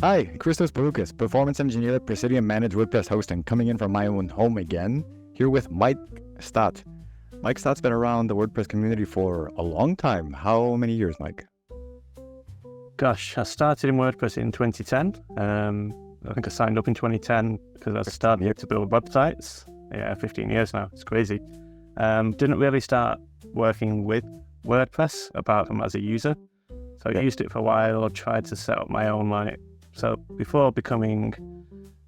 Hi, Christos Paloukas, performance engineer at Pressidium managed WordPress hosting, coming in from my own home again, here with Mike Stott. Mike Stott's been around the WordPress community for a long time. How many years, Mike? Gosh, I started in WordPress in 2010. I think I signed up in 2010 because I started to build websites. Yeah, 15 years now. It's crazy. Didn't really start working with WordPress apart from as a user. So I used it for a while, tried to set up my own So before becoming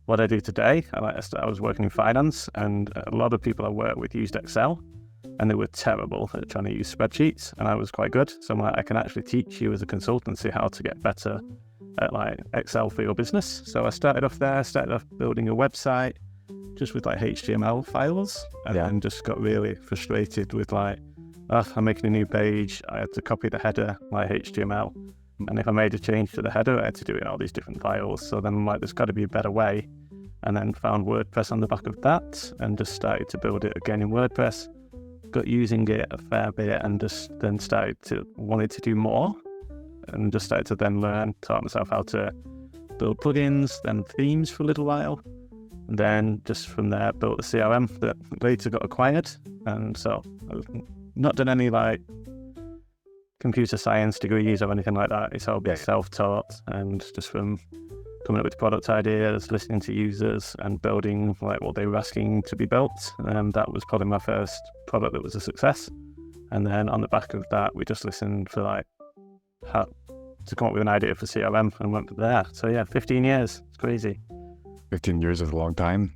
what I do today, I was working in finance, and a lot of people I worked with used Excel, and they were terrible at trying to use spreadsheets, and I was quite good. So I can actually teach you as a consultancy how to get better at Excel for your business. So I started off building a website just with HTML files, and then just got really frustrated with I'm making a new page, I had to copy the header, my HTML, and if I made a change to the header, I had to do it in all these different files. So then there's got to be a better way, and then found WordPress on the back of that, and just started to build it again in WordPress. Got using it a fair bit, and just then wanted to do more, and just started to then taught myself how to build plugins, then themes for a little while, and then just from there built a CRM that later got acquired. And so I've not done any computer science degrees or anything like that. It's all been self-taught, and just from coming up with product ideas, listening to users, and building what they were asking to be built. That was probably my first product that was a success. And then on the back of that, we just listened for how to come up with an idea for CRM, and went from there. So yeah, 15 years. It's crazy. 15 years is a long time.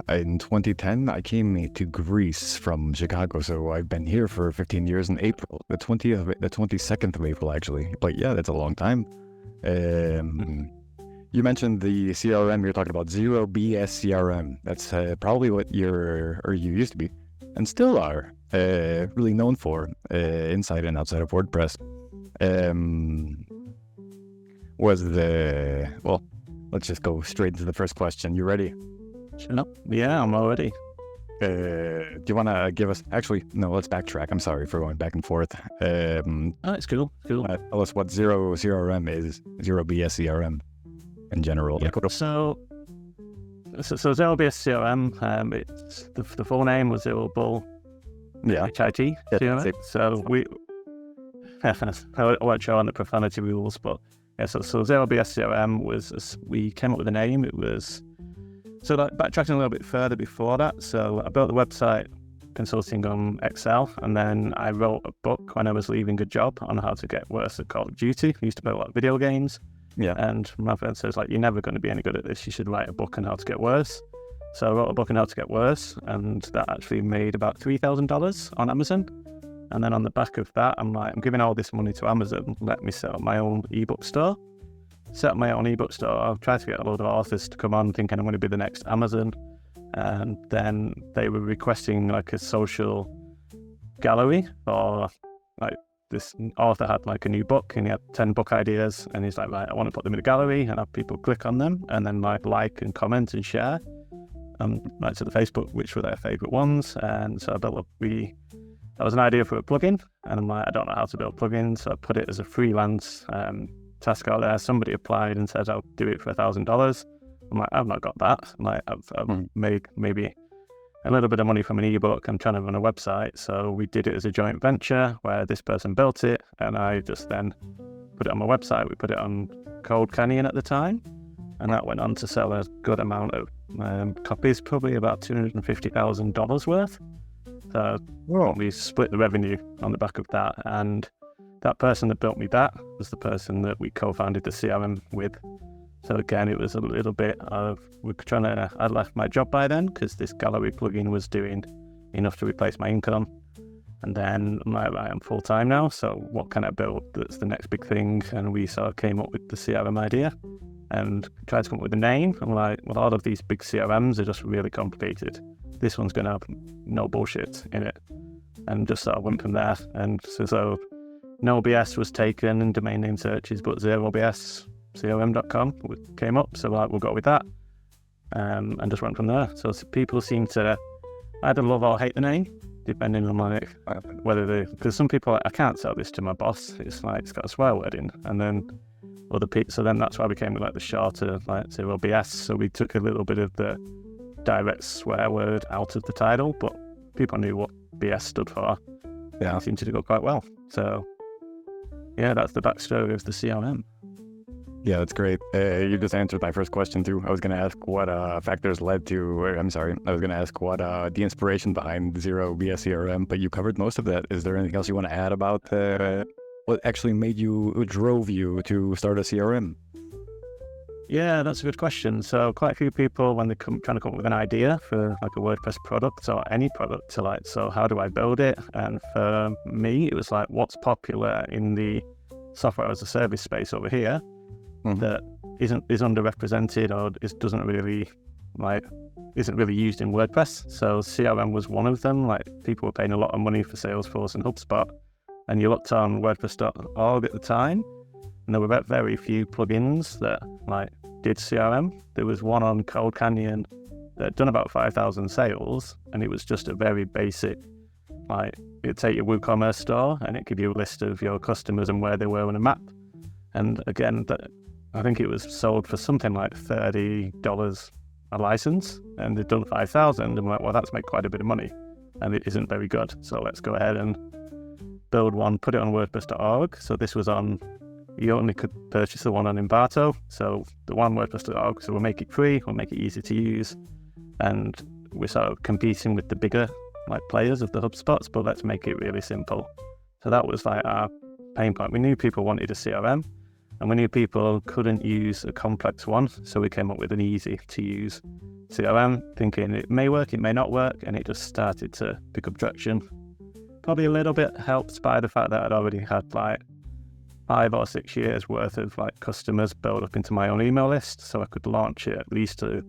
In 2010, I came to Greece from Chicago, so I've been here for 15 years in April, the 22nd of April, actually. But yeah, that's a long time. You mentioned the CRM, you're talking about Zero BS CRM. That's probably what you used to be, and still are, really known for, inside and outside of WordPress. Let's just go straight into the first question. You ready? Sure. Yeah, I'm all ready. Do you want to give us... Actually, no, let's backtrack. I'm sorry for going back and forth. It's cool. Tell us what Zero CRM is, Zero BS CRM in general. Yeah. So Zero BS CRM, it's the full name was Zero Bull HIT CRM. So I won't show on the profanity rules, but yeah, so Zero BS CRM we came up with a name. It was... So backtracking a little bit further before that, so I built the website consulting on Excel, and then I wrote a book when I was leaving a job on how to get worse at Call of Duty. I used to play a lot of video games, and my friend says, you're never going to be any good at this, you should write a book on how to get worse. So I wrote a book on how to get worse, and that actually made about $3,000 on Amazon. And then on the back of that, I'm giving all this money to Amazon, let me set up my own ebook store. Set up my own ebook store. I've tried to get a load of authors to come on thinking I'm going to be the next Amazon. And then they were requesting a social gallery for this author had a new book, and he had 10 book ideas, and he's right, I want to put them in a gallery and have people click on them and then like and comment and share to the Facebook, which were their favorite ones. And so I built that was an idea for a plugin, and I'm I don't know how to build plugins, so I put it as a freelance task out there. Somebody applied and said I'll do it for $1,000. I'm I've not got that. I've made maybe a little bit of money from an ebook. I'm trying to run a website, so we did it as a joint venture where this person built it, and I just then put it on my website. We put it on Cold Canyon at the time, and that went on to sell a good amount of copies, probably about $250,000 worth. So we split the revenue on the back of that, and that person that built me that was the person that we co-founded the CRM with. So again, it was a little bit of, I left my job by then because this gallery plugin was doing enough to replace my income. And then I'm full-time now, so what can I build that's the next big thing? And we sort of came up with the CRM idea and tried to come up with a name. I'm all of these big CRMs are just really complicated. This one's going to have no bullshit in it. And just sort of went from there. And so no BS was taken in domain name searches, but Zero BS CRM.com came up, so we'll go with that, and just went from there. So people seem to either love or hate the name, depending on whether because some people I can't sell this to my boss. It's got a swear word in, and then other people. So then that's why we came with like the shorter, like Zero BS. So we took a little bit of the direct swear word out of the title, but people knew what BS stood for. Yeah. It seemed to go quite well. So yeah, that's the backstory of the CRM. Yeah, that's great. You just answered my first question too. I was going to ask what factors led to, I was going to ask what the inspiration behind Zero BS CRM, but you covered most of that. Is there anything else you want to add about what actually drove you to start a CRM? Yeah, that's a good question. So quite a few people, when they're trying to come up with an idea for like a WordPress product or any product, to like, so how do I build it? And for me, it was like, what's popular in the software as a service space over here that is underrepresented or isn't really used in WordPress. So CRM was one of them. Like, people were paying a lot of money for Salesforce and HubSpot, and you looked on WordPress.org at the time, and there were very few plugins that like did CRM. There was one on Cold Canyon that had done about 5,000 sales, and it was just a very basic, like, it'd take your WooCommerce store and it give you a list of your customers and where they were on a map. And again, I think it was sold for something like $30 a license, and they'd done 5,000. And I'm like, well, that's made quite a bit of money, and it isn't very good. So let's go ahead and build one, put it on WordPress.org. So this was on, you only could purchase the one on Embarto. So the one WordPress.org, so we'll make it free, we'll make it easy to use. And we're sort of competing with the bigger like players of the HubSpots, but let's make it really simple. So that was like our pain point. We knew people wanted a CRM, and we knew people couldn't use a complex one. So we came up with an easy to use CRM, thinking it may work, it may not work. And it just started to pick up traction. Probably a little bit helped by the fact that I'd already had like 5 or 6 years worth of like customers built up into my own email list. So I could launch it at least to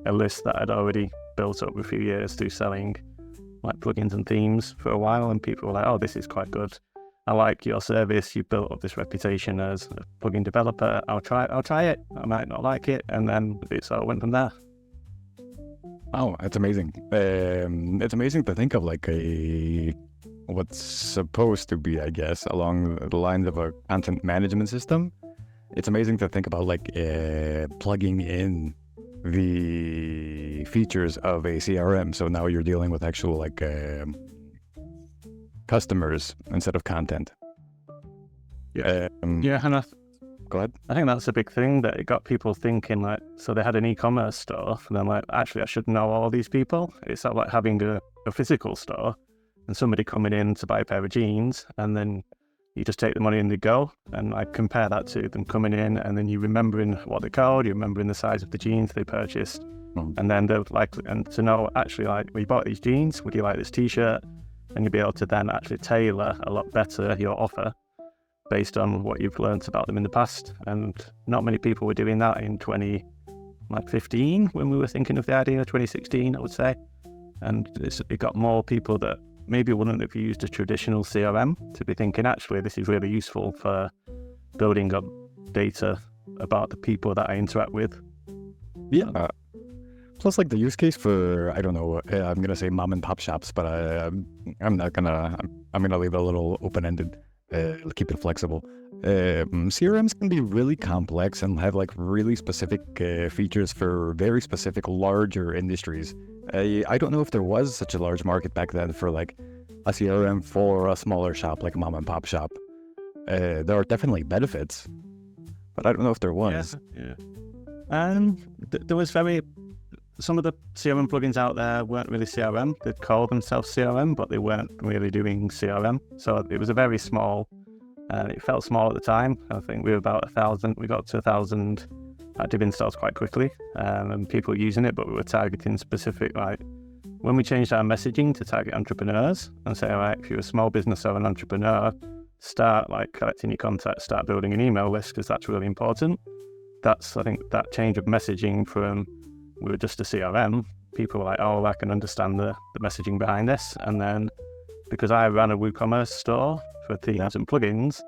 a list that I'd already built up a few years through selling like plugins and themes for a while. And people were like, oh, this is quite good. I like your service. You built up this reputation as a plugin developer. I'll try it. I might not like it. And then it sort of went from there. Oh, that's amazing. It's amazing to think of like what's supposed to be, I guess, along the lines of a content management system. It's amazing to think about like plugging in the features of a CRM. So now you're dealing with actual like customers instead of content. Yeah. And go ahead. I think that's a big thing, that it got people thinking like, so they had an e-commerce store, and then like, actually I should know all these people. It's not like having a physical store and somebody coming in to buy a pair of jeans, and then you just take the money and they go. And I compare that to them coming in and then you remembering what they're called, you remembering the size of the jeans they purchased. And then they're likely, and to know actually like, well, you bought these jeans, would you like this t-shirt? And you'll be able to then actually tailor a lot better your offer based on what you've learned about them in the past. And not many people were doing that in 2015 when we were thinking of the idea, 2016, I would say. And it got more people that maybe wouldn't have used a traditional CRM to be thinking, actually, this is really useful for building up data about the people that I interact with. Yeah. Plus, like the use case for, I don't know, I'm gonna say mom and pop shops, but I'm gonna leave it a little open-ended. Keep it flexible. CRMs can be really complex and have like really specific features for very specific larger industries. I don't know if there was such a large market back then for like a CRM for a smaller shop like a mom and pop shop. There are definitely benefits, but I don't know if there was. Yeah. And there was some of the CRM plugins out there weren't really CRM. They'd call themselves CRM, but they weren't really doing CRM. So it was a very small, and it felt small at the time. I think we were about 1,000. We got to 1,000 active installs quite quickly, and people using it, but we were targeting specific, like when we changed our messaging to target entrepreneurs and say, all right, if you're a small business or an entrepreneur, start like collecting your contacts, start building an email list, because that's really important. I think that change of messaging from we were just a CRM, people were like, oh, I can understand the messaging behind this. And then because I ran a WooCommerce store for themes and plugins,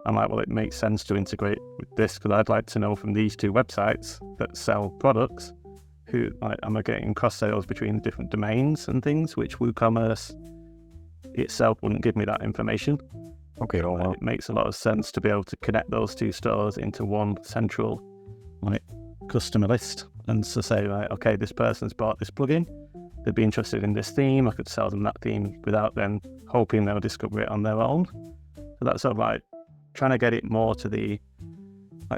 I'm like, well, it makes sense to integrate with this, because I'd like to know from these two websites that sell products, who am I getting cross sales between different domains and things, which WooCommerce itself wouldn't give me that information. Okay. Oh, wow. It makes a lot of sense to be able to connect those two stores into one central customer list, and to say, right, okay, this person's bought this plugin, they'd be interested in this theme, I could sell them that theme without them hoping they'll discover it on their own. So that's sort of trying to get it more to the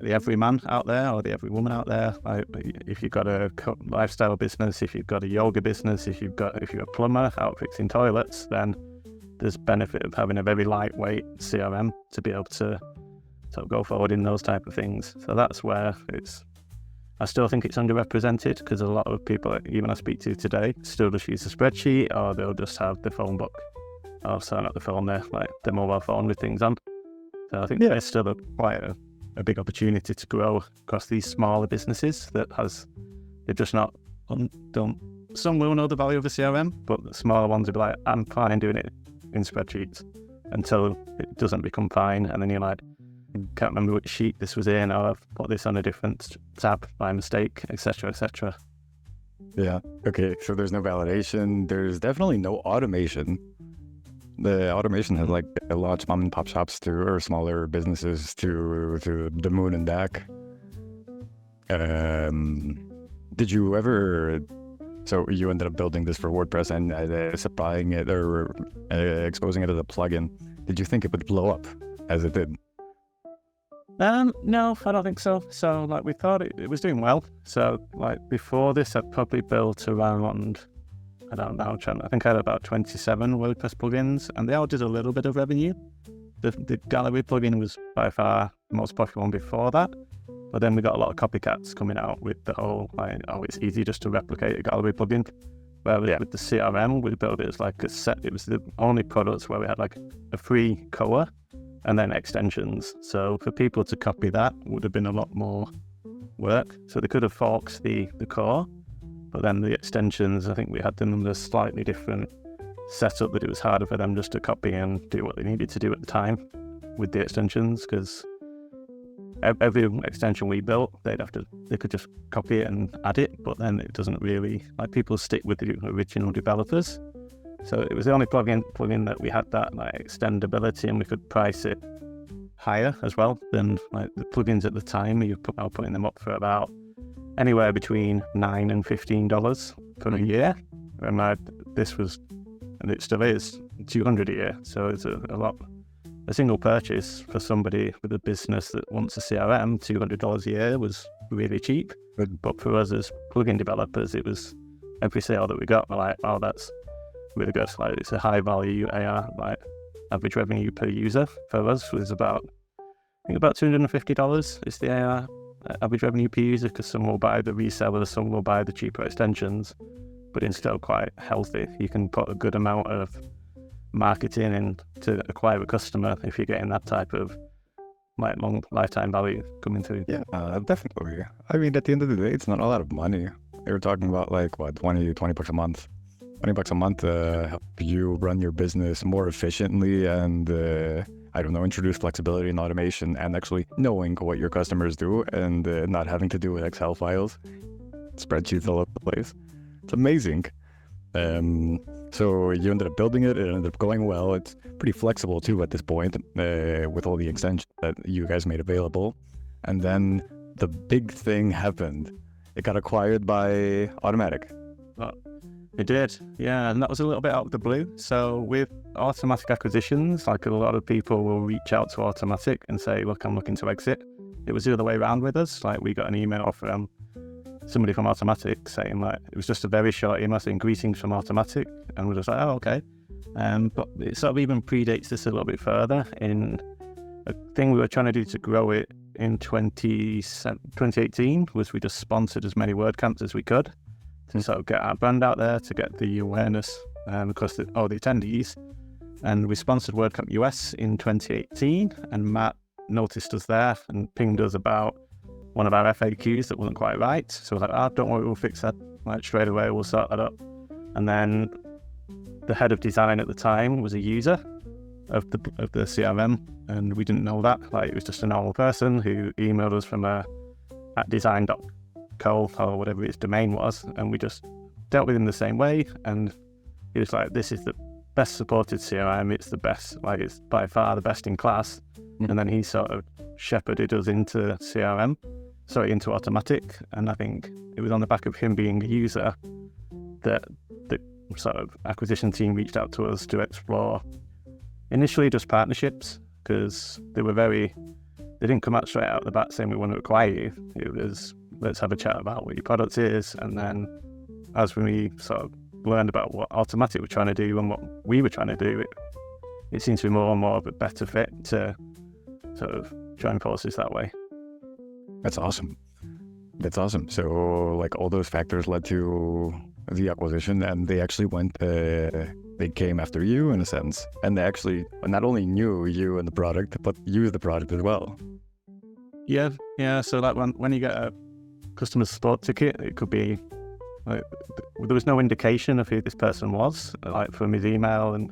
everyman out there, or the every woman out there. If you've got a lifestyle business, if you've got a yoga business, if you're a plumber out fixing toilets, then there's benefit of having a very lightweight CRM to be able to sort of go forward in those type of things. So that's where I still think it's underrepresented, because a lot of people, even I speak to today, still just use a spreadsheet, or they'll just have the phone book, or sorry, not the phone there, the mobile phone with things on. So I think there's still quite a big opportunity to grow across these smaller businesses they've just not done. Some will know the value of a CRM, but the smaller ones will be like, I'm fine doing it in spreadsheets until it doesn't become fine, and then you're like, can't remember which sheet this was in, or I've put this on a different tab by mistake, etc., etc. Yeah. Okay. So there's no validation. There's definitely no automation. The automation has launched mom and pop shops or smaller businesses to the moon and back. Did you ever? So you ended up building this for WordPress and supplying it or exposing it as a plugin. Did you think it would blow up as it did? No, I don't think so. So we thought it was doing well. So before this, I'd probably built around, I don't know, I think I had about 27 WordPress plugins, and they all did a little bit of revenue. The gallery plugin was by far the most popular one before that, but then we got a lot of copycats coming out with the whole, it's easy just to replicate a gallery plugin. Where with the CRM, we built it as a set. It was the only products where we had a free core and then extensions. So for people to copy that would have been a lot more work. So they could have forked the core, but then the extensions, I think we had them in a slightly different setup, that it was harder for them just to copy and do what they needed to do at the time with the extensions, because every extension we built, they could just copy it and add it, but then it doesn't really, people stick with the original developers. So it was the only plugin that we had that extendability, and we could price it higher as well than the plugins at the time. I was putting them up for about anywhere between $9 and $15 for a year, and this was, and it still is, $200 a year. So it's a lot. A single purchase for somebody with a business that wants a CRM, $200 a year was really cheap. But for us as plugin developers, it was every sale that we got, we're like, oh, that's really good. It's a high value AR. Average revenue per user for us was about $250 is the AR average revenue per user, because some will buy the reseller, some will buy the cheaper extensions, but it's still quite healthy. You can put a good amount of marketing in to acquire a customer if you're getting that type of long lifetime value coming through. Yeah, definitely. I mean, at the end of the day, it's not a lot of money. They were talking about 20 bucks a month. Help you run your business more efficiently and introduce flexibility and automation, and actually knowing what your customers do, and not having to do with Excel files, spreadsheets all over the place. It's amazing. So you ended up building it. It ended up going well. It's pretty flexible too at this point, with all the extensions that you guys made available. And then the big thing happened. It got acquired by Automattic. It did, yeah, and that was a little bit out of the blue. So with Automattic acquisitions, a lot of people will reach out to Automattic and say, look, I'm looking to exit. It was the other way around with us. We got an email from somebody from Automattic saying, it was just a very short email saying greetings from Automattic, and we're just like, oh, okay. But it sort of even predates this a little bit further. In a thing we were trying to do to grow it in 2018 was we just sponsored as many WordCamps as we could to sort of get our brand out there, to get the awareness across all the attendees. And we sponsored WordCamp US in 2018, and Matt noticed us there and pinged us about one of our FAQs that wasn't quite right. So we're like, don't worry, we'll fix that straight away, we'll sort that up. And then the head of design at the time was a user of the CRM, and we didn't know that. It was just a normal person who emailed us from at design.co or whatever its domain was, and we just dealt with him the same way. And he was like, this is the best supported CRM. It's the best, like it's by far the best in class. And then he sort of shepherded us into into Automattic. And I think it was on the back of him being a user that the sort of acquisition team reached out to us to explore initially just partnerships, because they didn't come out straight out the bat saying we want to acquire you. It was, let's have a chat about what your product is. And then as we sort of learned about what Automattic were trying to do and what we were trying to do, it seems to be more and more of a better fit to sort of join forces that way. That's awesome. So like all those factors led to the acquisition, and they actually they came after you in a sense, and they actually not only knew you and the product, but used the product as well. Yeah. So like when you get a customer support ticket, it could be like, there was no indication of who this person was, like from his email, and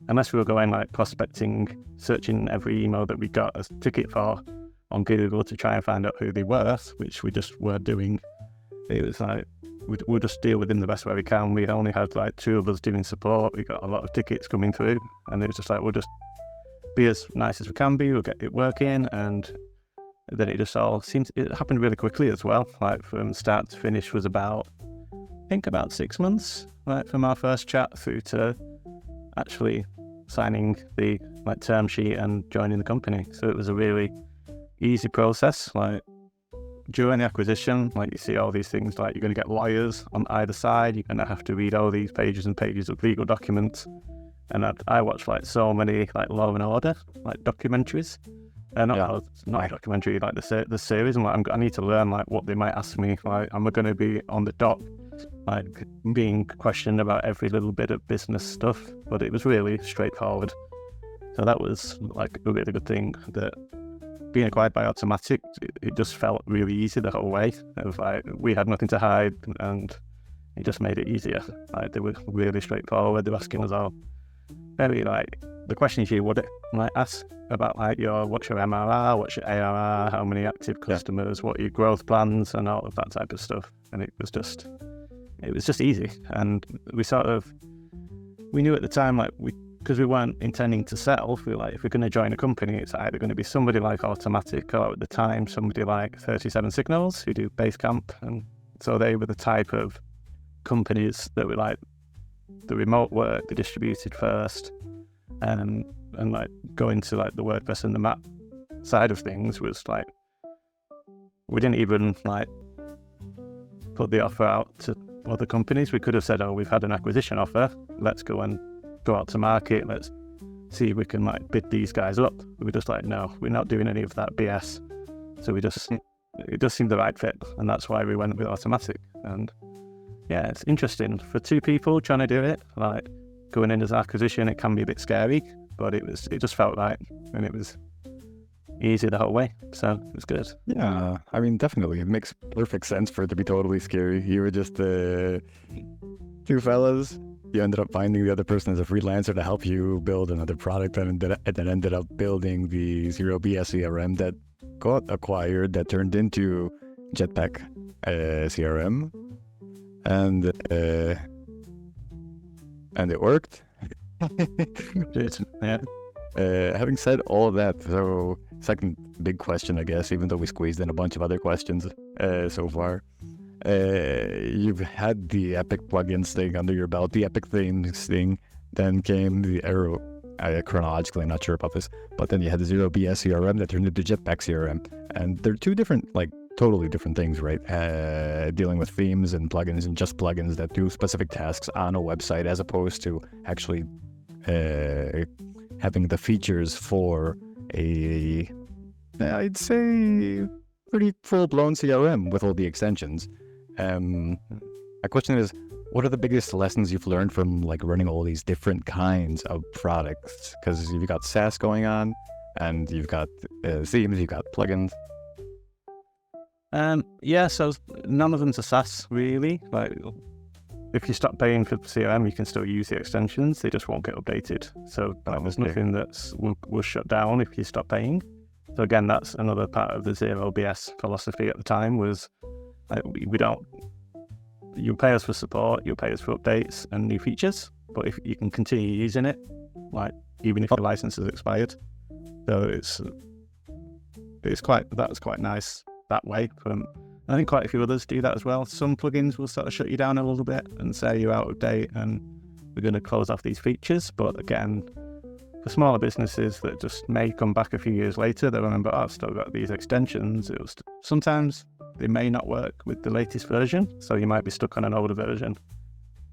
unless we were going like prospecting, searching every email that we got a ticket for on Google to try and find out who they were, which we just were doing. It was like, we'll just deal with them the best way we can. We only had like 2 of us doing support. We got a lot of tickets coming through, and it was just like, we'll just be as nice as we can be, we'll get it working. And then it just all it happened really quickly as well. Like from start to finish was about 6 months, like from our first chat through to actually signing the like term sheet and joining the company. So it was a really easy process. Like during the acquisition, like you see all these things, like you're going to get lawyers on either side, you're going to have to read all these pages and pages of legal documents. And I watched like so many like Law and Order like documentaries, not a documentary, like the series. And like I need to learn like what they might ask me. Like, am I going to be on the dock, like being questioned about every little bit of business stuff? But it was really straightforward. So that was like a really good thing, that being acquired by Automattic, it just felt really easy the whole way. It was like we had nothing to hide, and it just made it easier. Like they were really straightforward. They were asking us all very like the questions you would like ask about like what's your MRR, what's your ARR, how many active customers, what are your growth plans, and all of that type of stuff. And it was just easy. And we knew at the time, like because we weren't intending to sell, we were like, if we're going to join a company, it's either going to be somebody like Automattic, or at the time somebody like 37 Signals who do Basecamp. And so they were the type of companies that were like the remote work, the distributed first, and like going to like the WordPress and the map side of things was like, we didn't even like put the offer out to other companies. We could have said, oh, we've had an acquisition offer, let's go out to market, let's see if we can like bid these guys up. We were just like, no, we're not doing any of that BS. So it just seemed the right fit, and that's why we went with Automattic. And yeah, it's interesting for 2 people trying to do it. Like going in as an acquisition, it can be a bit scary, but it just felt right, and it was easy the whole way. So it was good. Yeah, I mean, definitely, it makes perfect sense for it to be totally scary. You were just 2 fellas. You ended up finding the other person as a freelancer to help you build another product, and that ended up building the Zero BS CRM that got acquired, that turned into Jetpack CRM, and it worked. Yeah. Having said all of that, so second big question, I guess, even though we squeezed in a bunch of other questions so far. You've had the Epic plugins thing under your belt, the Epic themes thing, then came the Arrow, chronologically, I'm not sure about this, but then you had the Zero BS CRM that turned into Jetpack CRM, and they're 2 different, like, totally different things, right? Dealing with themes and plugins, and just plugins that do specific tasks on a website, as opposed to actually having the features for I'd say, pretty full-blown CRM with all the extensions. My question is, what are the biggest lessons you've learned from like running all these different kinds of products? Because you've got SaaS going on, and you've got themes, you've got plugins. So none of them's a SaaS really. Like if you stop paying for CRM, you can still use the extensions. They just won't get updated. So there's nothing that's will shut down if you stop paying. So again, that's another part of the Zero BS philosophy at the time, was like, we don't, you pay us for support, you pay us for updates and new features, but if you can continue using it, like even if the license is expired. So that's quite nice that way. I think quite a few others do that as well. Some plugins will sort of shut you down a little bit and say you're out of date and we're going to close off these features. But again, for smaller businesses that just may come back a few years later, they'll remember, I've still got these extensions. Sometimes they may not work with the latest version, so you might be stuck on an older version.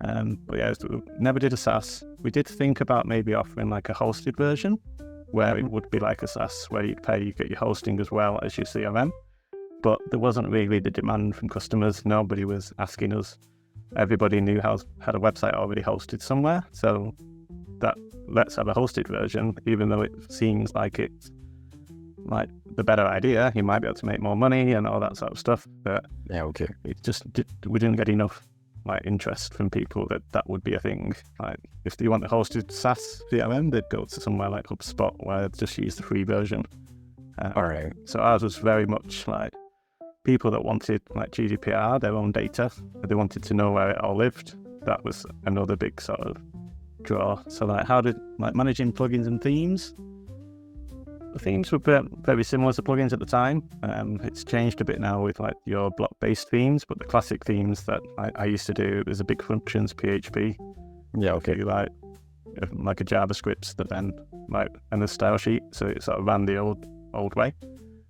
But yeah, we never did a SaaS. We did think about maybe offering like a hosted version, where it would be like a SaaS, where you get your hosting as well as your CRM. But there wasn't really the demand from customers. Nobody was asking us. Everybody knew had a website already hosted somewhere. So that let's have a hosted version, even though it seems like it's like the better idea. You might be able to make more money and all that sort of stuff. But Yeah, okay. We didn't get enough like interest from people that would be a thing. Like if you want the hosted SaaS CRM, they'd go to somewhere like HubSpot where they'd just use the free version. All right. So ours was very much like people that wanted like GDPR, their own data. They wanted to know where it all lived. That was another big sort of draw. So like how did managing plugins and themes? The themes were very similar to plugins at the time. It's changed a bit now with like your block-based themes, but the classic themes that I used to do, it was a big functions PHP. Yeah, okay. Like a JavaScript that then and a style sheet, so it sort of ran the old way.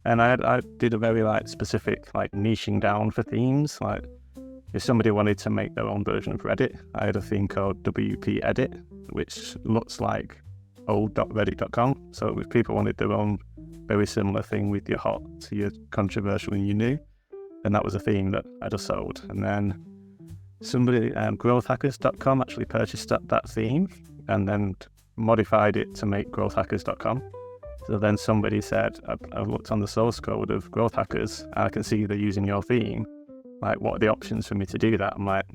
And I did a very like specific like niching down for themes. Like if somebody wanted to make their own version of Reddit, I had a theme called WP Edit, which looks like old.reddit.com. So if people wanted their own very similar thing with your hot to your controversial and your new, then that was a theme that I just sold. And then somebody, growthhackers.com actually purchased that theme and then modified it to make growthhackers.com. So then somebody said, I looked on the source code of Growth Hackers and I can see they're using your theme. Like, what are the options for me to do that? I'm like,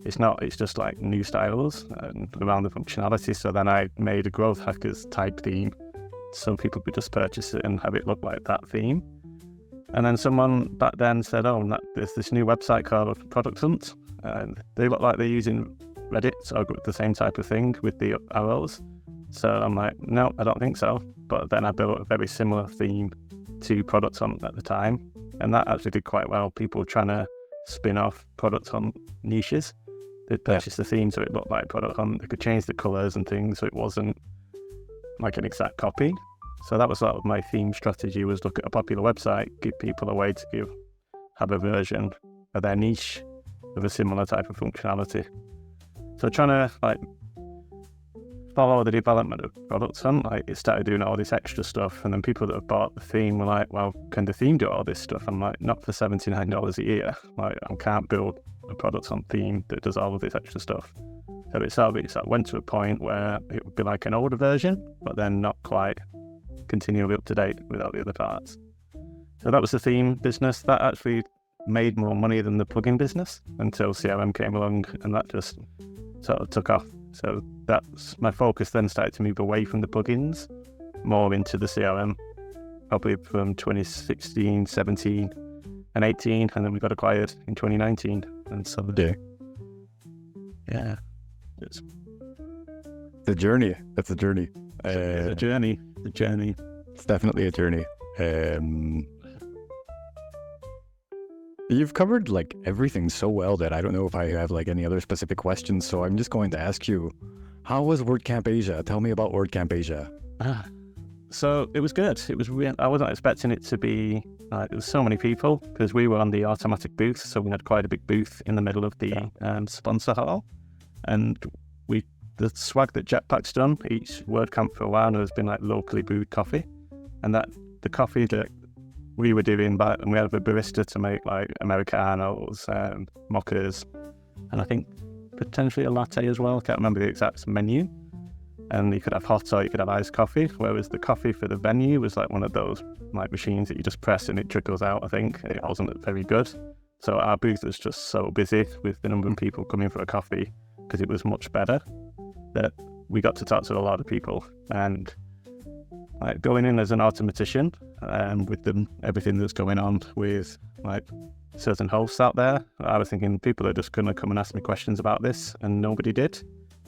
it's just like new styles and around the functionality. So then I made a Growth Hackers type theme so people could just purchase it and have it look like that theme. And then someone back then said, there's this new website called Product Hunt and they look like they're using Reddit, so the same type of thing with the arrows. So I'm like, no, I don't think so. But then I built a very similar theme to Product Hunt at the time. And that actually did quite well. People trying to spin off Product Hunt niches. They'd purchase the theme so it looked like Product Hunt. They could change the colours and things so it wasn't like an exact copy. So that was sort of my theme strategy, was look at a popular website, give people a way to have a version of their niche of a similar type of functionality. So trying to like follow the development of Product Hunt, like it started doing all this extra stuff, and then people that have bought the theme were like, well, can the theme do all this stuff? I'm like, not for $79 a year. Like, I can't build a Product Hunt theme that does all of this extra stuff. So it sort of went to a point where it would be like an older version, but then not quite continually up to date with all the other parts. So that was the theme business. That actually made more money than the plugin business until CRM came along, and that just sort of took off. So that's my focus then started to move away from the plugins, more into the CRM, probably from 2016, 17 and 18, and then we got acquired in 2019. And so yeah, it's the journey. That's a journey. The journey. It's definitely a journey. You've covered like everything so well that I don't know if I have like any other specific questions. So I'm just going to ask you, how was WordCamp Asia? Tell me about WordCamp Asia. So it was good. It was real. I wasn't expecting it to be. There was so many people because we were on the Automattic booth, so we had quite a big booth in the middle of the sponsor hall, and the swag that Jetpack's done each WordCamp for a while has been like locally brewed coffee, and that the coffee that we were doing, and we had a barista to make like Americanos, mochas, and I think potentially a latte as well. I can't remember the exact menu. And you could have hot or you could have iced coffee, whereas the coffee for the venue was like one of those like machines that you just press and it trickles out, I think. It wasn't very good. So our booth was just so busy with the number of people coming for a coffee because it was much better that we got to talk to a lot of people. And like going in as an automatician, with everything that's going on with like certain hosts out there, I was thinking people are just going to come and ask me questions about this, and nobody did.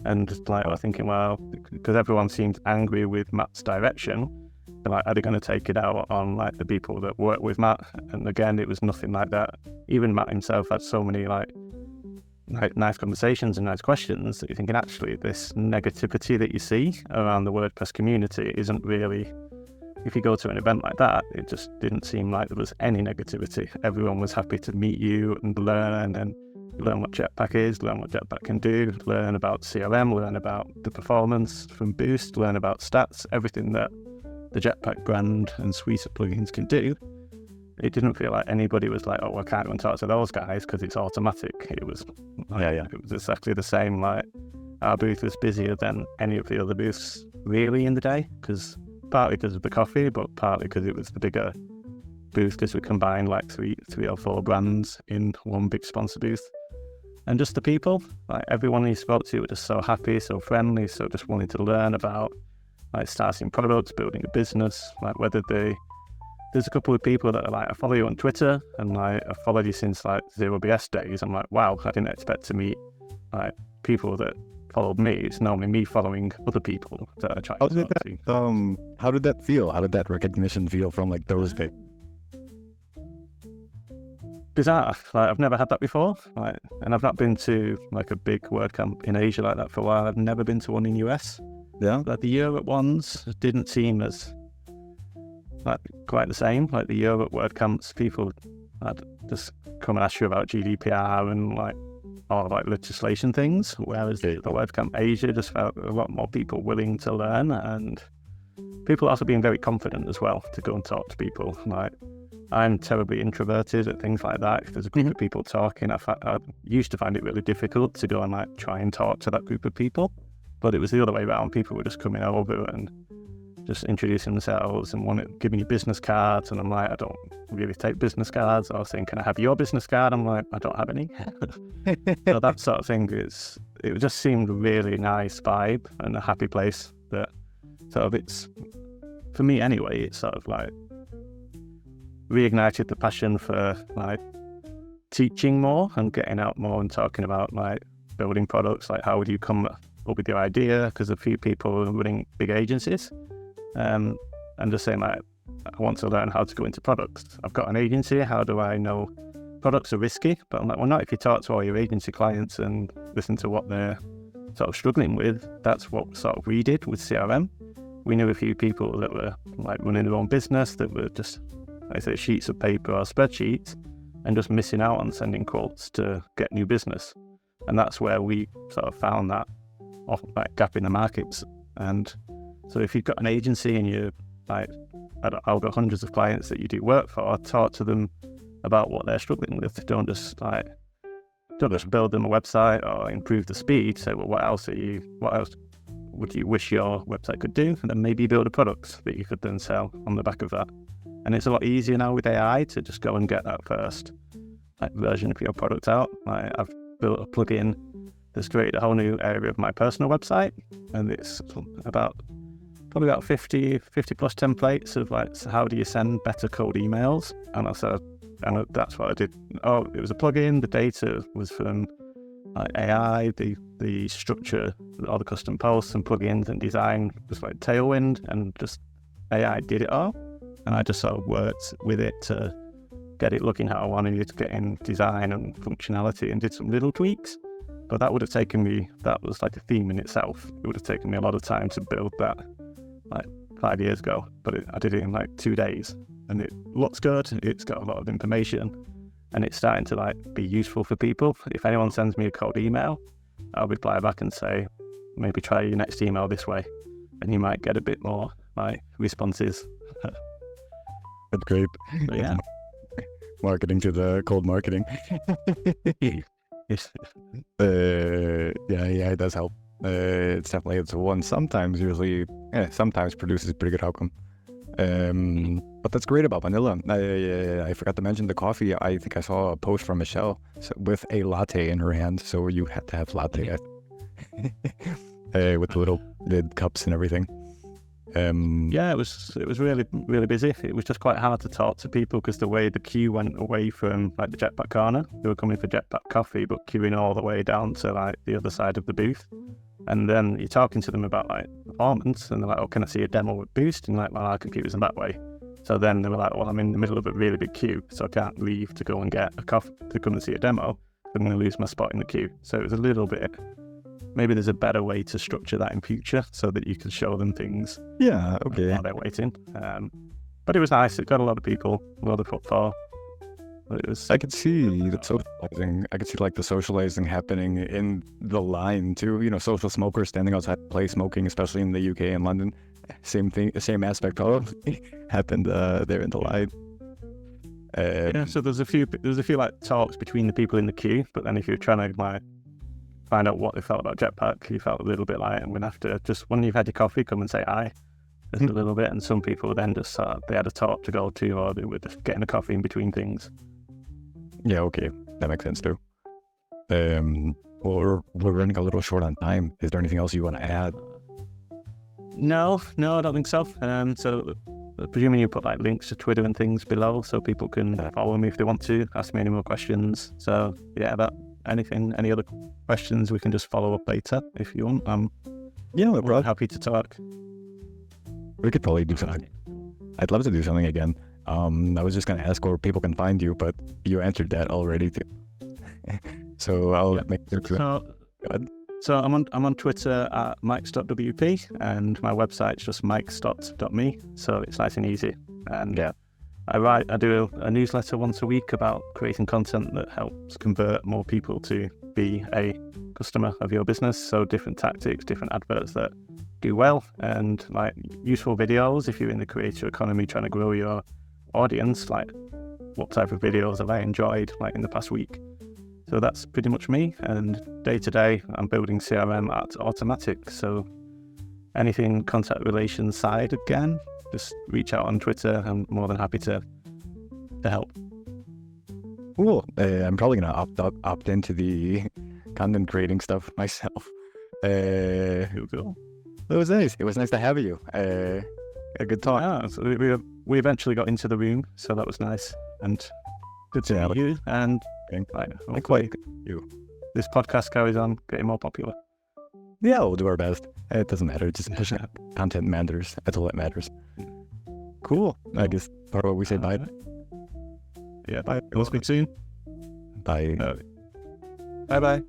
And just like I was thinking, well, because everyone seemed angry with Matt's direction, they're like, are they going to take it out on like the people that work with Matt? And again, it was nothing like that. Even Matt himself had so many like nice conversations and nice questions that you're thinking, actually, this negativity that you see around the WordPress community isn't really. If you go to an event like that, it just didn't seem like there was any negativity. Everyone was happy to meet you and learn what Jetpack is, learn what Jetpack can do, learn about CRM, learn about the performance from Boost, learn about stats, everything that the Jetpack brand and suite of plugins can do. It didn't feel like anybody was like, oh, I can't go and talk to those guys because it's Automattic. It was It was exactly the same. Like our booth was busier than any of the other booths really in the day, partly because of the coffee, but partly because it was the bigger booth, because we combined like three or four brands in one big sponsor booth. And just the people, like everyone you spoke to were just so happy, so friendly, so just wanting to learn about like starting products, building a business, like there's a couple of people that are like, I follow you on Twitter and like I've followed you since like Zero BS days. I'm like, wow, I didn't expect to meet like people that followed me. It's normally me following other people that are trying to talk to. How did that feel? How did that recognition feel from like those people? Bizarre. Like I've never had that before. Like, and I've not been to like a big WordCamp in Asia like that for a while. I've never been to one in US. Yeah. Like the Europe ones didn't seem as like quite the same. Like the Europe WordCamps, people had just come and ask you about GDPR and like all like legislation things, whereas the WordCamp Asia just felt a lot more people willing to learn, and people also being very confident as well to go and talk to people. Like I'm terribly introverted at things like that. If there's a group of people talking, I used to find it really difficult to go and like try and talk to that group of people, but it was the other way around. People were just coming over and just introducing themselves and giving you business cards, and I'm like, I don't really take business cards. I was saying, can I have your business card? I'm like, I don't have any. So that sort of thing it just seemed a really nice vibe and a happy place that sort of it's, for me anyway, it's sort of like reignited the passion for like teaching more and getting out more and talking about like building products, like how would you come up with your idea, because a few people are running big agencies. And just saying like, I want to learn how to go into products. I've got an agency, how do I know products are risky? But I'm like, well, not if you talk to all your agency clients and listen to what they're sort of struggling with. That's what sort of we did with CRM. We knew a few people that were like running their own business that were just, like I say, sheets of paper or spreadsheets and just missing out on sending quotes to get new business. And that's where we sort of found that gap in the markets. And so if you've got an agency and you're like, I've got hundreds of clients that you do work for, talk to them about what they're struggling with. Don't just build them a website or improve the speed. Say, well, what else would you wish your website could do? And then maybe build a product that you could then sell on the back of that. And it's a lot easier now with AI to just go and get that first version of your product out. I've built a plugin that's created a whole new area of my personal website, and it's probably about 50 plus templates of like, so how do you send better code emails? And that's what I did. Oh, it was a plugin. The data was from AI, the structure, all the custom posts and plugins and design was like Tailwind, and just AI did it all. And I just sort of worked with it to get it looking how I wanted it to get in design and functionality, and did some little tweaks. But that would have taken me, that was like a theme in itself. It would have taken me a lot of time to build that like 5 years ago, but I did it in like 2 days, and it looks good. It's got a lot of information, and it's starting to like be useful for people. If anyone sends me a cold email, I'll reply back and say, maybe try your next email this way, and you might get a bit more like responses. That's great. But yeah. Marketing to the cold marketing. Yes. Yeah, it does help. It's one sometimes produces a pretty good outcome. But that's great about vanilla. I forgot to mention the coffee. I think I saw a post from Michelle with a latte in her hand, so you had to have latte with the little lid cups and everything. Yeah, it was really, really busy. It was just quite hard to talk to people because the way the queue went away from like the Jetpack corner, they were coming for Jetpack coffee, but queuing all the way down to like the other side of the booth. And then you're talking to them about like performance, and they're like, "Oh, can I see a demo with Boost?" And you're like, "Well, our computer's in that way." So then they were like, "Well, I'm in the middle of a really big queue, so I can't leave to go and get a coffee to come and see a demo. I'm going to lose my spot in the queue." So it was a little bit. Maybe there's a better way to structure that in future so that you can show them things. Yeah, okay. While they're waiting. But it was nice. It got a lot of people, a lot of footfall. But it was. I could see the socializing. I could see like the socializing happening in the line too. You know, social smokers standing outside the place smoking, especially in the UK and London. Same thing, same aspect probably happened there in the line. Yeah, so there's a few like talks between the people in the queue, but then if you're trying to like find out what they felt about Jetpack, you felt a little bit like, I'm gonna have to just, when you've had your coffee, come and say hi. Just a little bit, and some people then just they had a talk to go to, or they were just getting a coffee in between things. Yeah, okay, that makes sense too. Well, we're running a little short on time. Is there anything else you want to add? No, I don't think so. So presuming you put like links to Twitter and things below, so people can follow me if they want to, ask me any more questions. So yeah, any other questions, we can just follow up later if you want. Yeah, we're happy to talk. We could probably do something. I'd love to do something again. I was just gonna ask where people can find you, but you answered that already too. So I'll make sure to. Go ahead. So I'm on Twitter at Mike Stott WP, and my website's just mikestott.me. So it's nice and easy. And yeah, I do a newsletter once a week about creating content that helps convert more people to be a customer of your business. So different tactics, different adverts that do well, and like useful videos if you're in the creator economy trying to grow your audience, like what type of videos have I enjoyed like in the past week. So that's pretty much me, and day to day I'm building CRM at Automattic. So anything contact relations side, again, just reach out on Twitter. I'm more than happy to help. Cool. I'm probably gonna opt into the content creating stuff myself. Cool. It was nice. It was nice to have you. A good talk. Yeah, so we eventually got into the room, so that was nice, and good to meet you. And like you. This podcast carries on getting more popular. Yeah, we'll do our best. It doesn't matter. Just content matters. That's all that matters. Cool. I guess part of what we say bye. Right. Yeah, bye. We'll speak soon. Bye. Bye-bye.